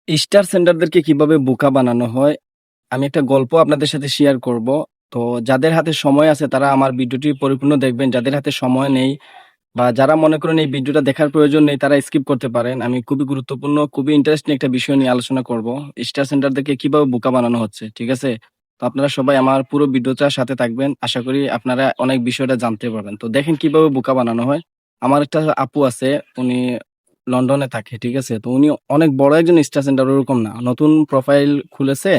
Star সেন্ডারদেরকে কিভাবে বোকা বানানো হয়, আমি একটা গল্প আপনাদের সাথে শেয়ার করব। তো যাদের হাতে সময় আছে তারা আমার ভিডিওটি পরিপূর্ণ দেখবেন। যাদের হাতে সময় নেই বা যারা মনে করেন এই ভিডিওটা দেখার প্রয়োজন নেই তারা স্কিপ করতে পারেন। আমি খুবই গুরুত্বপূর্ণ, খুবই ইন্টারেস্টিং একটা বিষয় নিয়ে আলোচনা করব। স্টার সেন্ডারদেরকে কিভাবে বোকা বানানো হচ্ছে, ঠিক আছে? তো আপনারা সবাই আমার পুরো ভিডিওটার সাথে থাকবেন। আশা করি আপনারা অনেক বিষয়টা জানতে পারবেন। তো দেখেন কিভাবে বোকা বানানো হয়। আমার একটা আপু আছে, উনি লন্ডনে থাকে, ঠিক আছে? তো উনি অনেক বড় একজন স্টার সেন্টার, ওরকম না। নতুন প্রোফাইল খুলেছে,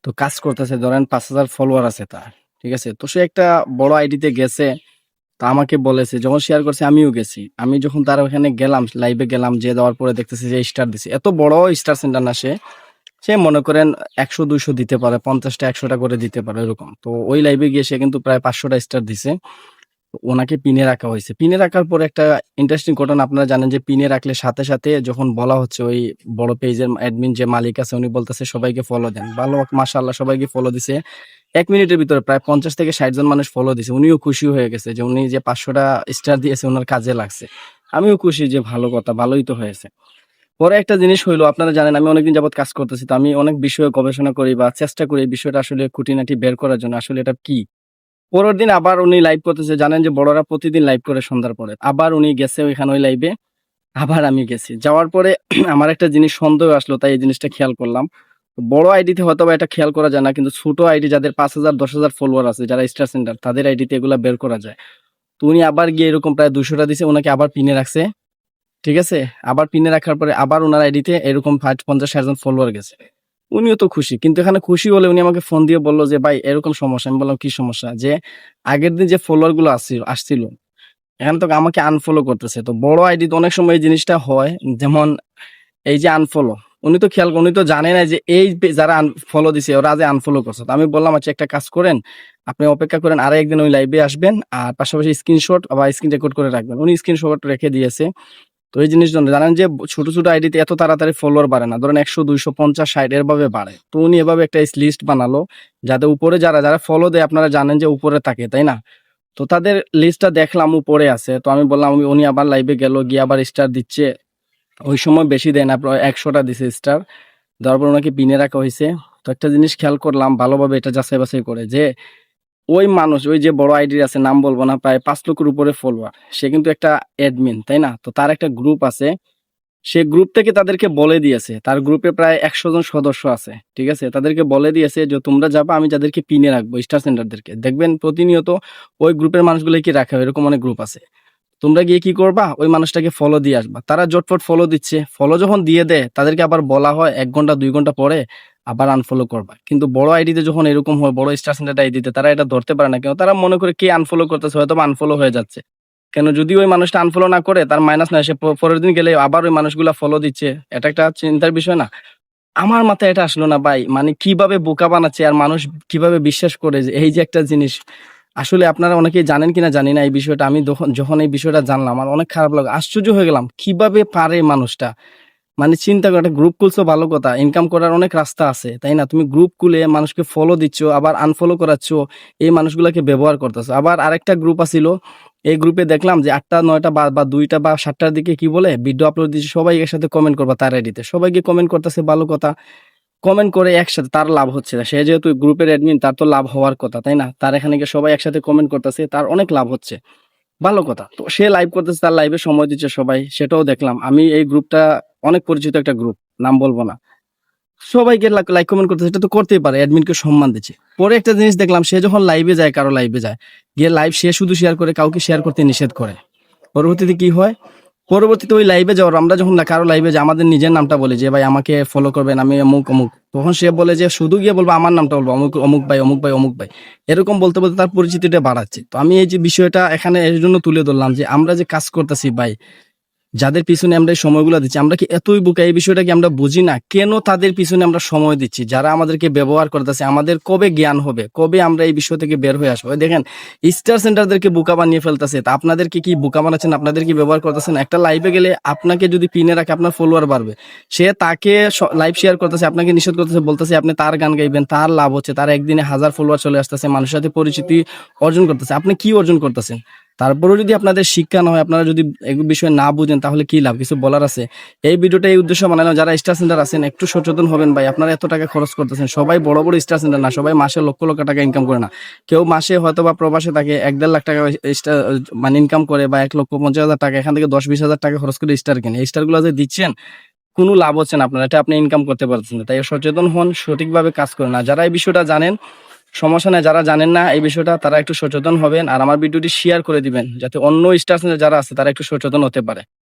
তো কাজ করতেছে। ধরেন ৫,০০০ ফলোয়ার আছে তার, ঠিক আছে? তো সে একটা বড় আইডিতে গেছে। তো আমাকে বলেছে, যখন শেয়ার করছে আমিও গেছি। আমি যখন তার ওখানে গেলাম, লাইভে গেলাম, যেয়ে দেওয়ার পরে দেখতেছি যে স্টার দিছে। এত বড় স্টার সেন্টার না সে। সে মনে করেন ১০০-২০০ দিতে পারে, ৫০টা ১০০টা করে দিতে পারে এরকম। তো ওই লাইভে গিয়ে সে কিন্তু প্রায় ৫০০টা স্টার দিছে। ওনাকে পিনে রাখা হয়েছে। পিনে রাখার পরে একটা ইন্টারেস্টিং ঘটনা, আপনারা জানেন যে পিনে রাখলে সাথে, সাথে যখন বলা হচ্ছে ওই বড় পেজের অ্যাডমিন যে মালিক আছে উনি বলতেছে সবাইকে ফলো দেন। ভালো, মাশাআল্লাহ সবাইকে ফলো দিছে। ১ মিনিটের ভিতরে প্রায় ৫০ থেকে ৬০ জন মানুষ ফলো দিছে। উনিও খুশি হয়ে গেছে যে উনি যে ৫০০টা স্টার দিয়েছে উনার কাজে লাগছে। আমিও খুশি যে ভালো কথা, ভালোই তো হয়েছে। পরে একটা জিনিস হইলো, আপনারা জানেন আমি অনেকদিন যাবৎ কাজ করতেছি। তো আমি অনেক বিষয়ে গবেষণা করি বা চেষ্টা করি এই বিষয়টা আসলে খুঁটিনাটি বের করার জন্য আসলে এটা কি? পরের দিন আবার উনি লাইভ করতেছে। জানেন যে বড়রা প্রতিদিন লাইভ করে সন্ধ্যার পরে। আবার উনি গেছে ওইখানে ওই লাইভে। আবার আমি গেছি। যাওয়ার পরে আমার একটা জিনিস সন্দেহ আসলো, তাই এই জিনিসটা খেয়াল করলাম। বড় আইডিতে হয়তোবা এটা খেয়াল করা যায় না, কিন্তু ছোট আইডি যাদের ৫,০০০ ১০,০০০ ফলোয়ার আছে, যারা স্টার সেন্টার, তাদের আইডিতে এগুলা বের করা যায়। তো উনি আবার গিয়ে এরকম প্রায় ২০০ টা দিছে, উনাকে আবার পিনে রাখছে। ঠিক আছে? আবার পিনে রাখার পরে আবার উনার আইডিতে এরকম ৫০-৬০ জন ফলোয়ার গেছে। উনিও তো খুশি। কিন্তু এখানে খুশি হলে উনি আমাকে ফোন দিয়ে বলল যে, "ভাই এরকম সমস্যা।" আমি বললাম, "কি সমস্যা?" যে, "আগের দিন যে ফলোয়ার গুলো আসছিল, এখন তো আমাকে আনফলো করতেছে।" তো বড় আইডিতে অনেক সময় এই জিনিসটা হয়। যেমন এই যে আনফলো, উনি তো খেয়াল উনি তো জানে না যে এই যারা ফলো দিছে ওরা যে আনফলো করছে। তো আমি বললাম, "আচ্ছা একটা কাজ করেন, আপনি অপেক্ষা করেন, আরেকদিন ওই লাইভে আসবেন আর পাশাপাশি স্ক্রিনশট বা স্ক্রিন রেকর্ড করে রাখবেন।" উনি স্ক্রিনশট রেখে দিয়েছে। তো এই জিনিসজন জানেন যে ছোট, ছোট আইডিতে এত তাড়াতাড়ি ফলোয়ার বাড়ে না। ধরেন ১০০, ২০০, ৫০, ৬০ এভাবে বাড়ে। তো উনি এভাবে একটা লিস্ট বানালো, যাতে উপরে যারা ফলো দেয়, আপনারা জানেন যে উপরে থাকে, তাই না? তো তাদের লিস্টটা দেখলাম উপরে আছে। তো আমি বললাম, উনি আবার লাইভে গেল, গিয়ে আবার স্টার দিচ্ছে। ওই সময় বেশি দেয় না, প্রায় ১০০ টা দিছে স্টার। দেওয়ার পর ওনাকে পিনে রাখা হইছে। তো একটা জিনিস খেয়াল করলাম ভালোভাবে, এটা যাচাই-বাছাই করে, যে ওই মানুষ, ওই যে বড় আইডি আছে, নাম বলব না, প্রায় ৫ লক্ষের উপরে ফলোয়ার। সে কিন্তু একটা অ্যাডমিন, তাই না? তো তার একটা গ্রুপ আছে। সে গ্রুপ থেকে তাদেরকে বলে দিয়েছে, তার গ্রুপে প্রায় ১০০ জন সদস্য আছে। ঠিক আছে? তাদেরকে বলে দিয়েছে যে, "তোমরা যাবা, আমি যাদেরকে পিনে রাখবো স্টার সেন্টারদেরকে। দেখবেন প্রতিনিয়ত ওই গ্রুপের মানুষগুলোকে রাখা হয়, এরকম অনেক গ্রুপ আছে। তোমরা গিয়ে কি করবা? ওই মানুষটাকে ফলো দিয়ে আসবা।" তারা জটপট ফলো দিচ্ছে। ফলো যখন দিয়ে দেয়, তাদেরকে আবার বলা হয় ১ ঘন্টা ২ ঘন্টা পরে আবার আনফলো করবা। কিন্তু বড় আইডিতে যখন এরকম হয়, বড় স্টার সেন্টার আইডিতে, তারা এটা ধরতে পারে না কেন? তারা মনে করে কে আনফলো করতেছে, হয়তোবা আনফলো হয়ে যাচ্ছে। কেন, যদি ওই মানুষটা আনফলো না করে তার মাইনাস না, সে পরের দিন গেলে আবার ওই মানুষগুলা ফলো দিচ্ছে। এটা একটা চিন্তার বিষয় না? আমার মাথায় এটা আসলো না ভাই। মানে কিভাবে বোকা বানাচ্ছে আর মানুষ কিভাবে বিশ্বাস করে, যে এই যে একটা জিনিস। আসলে আপনারা অনেকেই জানেন কিনা জানি না এই বিষয়টা। আমি যখন এই বিষয়টা জানলাম আমার অনেক খারাপ লাগলো। আশ্চর্য হয়ে গেলাম। কিভাবে পারে মানুষটা? মানে চিন্তা করো, একটা গ্রুপ খুলছো ভালো কথা। ইনকাম করার অনেক রাস্তা আছে, তাই না? তুমি গ্রুপ খুলে মানুষকে ফলো দিচ্ছ, আবার আনফলো করাচ্ছ। এই মানুষগুলাকে ব্যবহার করতেছো। আবার আরেকটা গ্রুপ আছিল। এই গ্রুপে দেখলাম যে ৮টা ৯টা বা ২টা বা ৭টার দিকে কি বলে ভিডিও আপলোড দিচ্ছে, সবাই একসাথে কমেন্ট করবা তার আইডিতে। সবাই গিয়ে কমেন্ট করতেছে, ভালো কথা। কমেন্ট করে একসাথে, তার লাভ হচ্ছে না। সে যেহেতু গ্রুপের অ্যাডমিন, তার তো লাভ হওয়ার কথা, তাই না? তার এখানে গিয়ে সবাই একসাথে কমেন্ট করতেছে, তার অনেক লাভ হচ্ছে। ভালো কথা। তো সে লাইভ করতেছে, তার লাইভে সময় দিচ্ছে সবাই, সেটাও দেখলাম। আমি এই গ্রুপটা অনেক পরিচিত একটা গ্রুপ, নাম বলব না। সবাইকে লাইক কমেন্ট করতেছে, এটা তো করতেই পারে, অ্যাডমিনকে সম্মান দিচ্ছে। পরে একটা জিনিস দেখলাম, সে যখন লাইভে যায়, কারো লাইভে যায়, গিয়ে লাইভ সে শুধু শেয়ার করে, কাউকে শেয়ার করতে নিষেধ করে। পরবর্তীতে কি হয়? পরবর্তীতে ওই লাইভে যাওয়ার, আমরা যখন কারো লাইভে যাই, আমাদের নিজের নামটা বলি যে, "ভাই আমাকে ফলো করবেন, আমি অমুক, অমুক।" তখন সে বলে যে শুধু গিয়ে বলবো আমার নামটা বলবো, "অমুক, অমুক ভাই, অমুক ভাই, অমুক ভাই।" এরকম বলতে, বলতে তার পরিচিতিটা বাড়াচ্ছে। তো আমি এই যে বিষয়টা এখানে এর জন্য তুলে ধরলাম যে, আমরা যে কাজ করতেছি ভাই, যাদের পিছনে আমরা এই সময়গুলো দিচ্ছি, আমরা কি এতই বোকা? এই বিষয়টা কি আমরা বুঝি না? কেন তাদের পিছনে আমরা সময় দিচ্ছি? যারা আমাদেরকে ব্যবহার করতেছে, আমাদের কবে জ্ঞান হবে? কবে আমরা এই বিষয় থেকে বের হয়ে আসবো? এই দেখেন, স্টার সেন্টারদেরকে বোকা বানিয়ে ফেলতেছে। তা আপনাদেরকে কি বোকা বানাচ্ছেন? আপনাদের কি ব্যবহার করতেছেন? একটা লাইভে গেলে আপনাকে যদি পিনে রাখে, আপনার ফলোয়ার বাড়বে। সে তাকে লাইভ শেয়ার করতেছে, আপনাকে নিষেধ করতেছে, বলতেছে আপনি তার গান গাইবেন, তার লাভ হচ্ছে, তার একদিনে ১,০০০ ফলোয়ার চলে আসতেছে, মানুষের সাথে পরিচিতি অর্জন করতেছে। আপনি কি অর্জন করতেছেন? তারপরেও যদি আপনাদের শিক্ষা না হয়, আপনারা যদি এই বিষয়ে না বুঝেন তাহলে কি লাভ? কিছু বলার আছে? এই ভিডিওটা এই উদ্দেশ্য বানানো, যারা স্টার সেন্টার আছেন একটু সচেতন হবেন ভাই। আপনারা এত টাকা খরচ করতেছেন, সবাই বড় বড় স্টার সেন্টার না, সবাই মাসে লক্ষ লক্ষ টাকা ইনকাম করে না। কেউ মাসে হয়তো বা প্রবাসে থাকে 1-1.5 লাখ টাকা স্টার মানে ইনকাম করে, বা 1,50,000 টাকা, এখান থেকে 10-20 হাজার টাকা খরচ করে স্টার কিনে। এই স্টার গুলো যে দিচ্ছেন কোনো লাভ হচ্ছে না আপনার, এটা আপনি ইনকাম করতে পারছেন না। তাই সচেতন হন, সঠিকভাবে কাজ করেন। আর যারা এই বিষয়টা জানেন সমস্যা নাই, যারা জানেন না এই বিষয়টা তারা একটু সচেতন হবেন, আর আমার ভিডিওটি শেয়ার করে দিবেন যাতে অন্য স্টার যারা আছে তারা একটু সচেতন হতে পারে।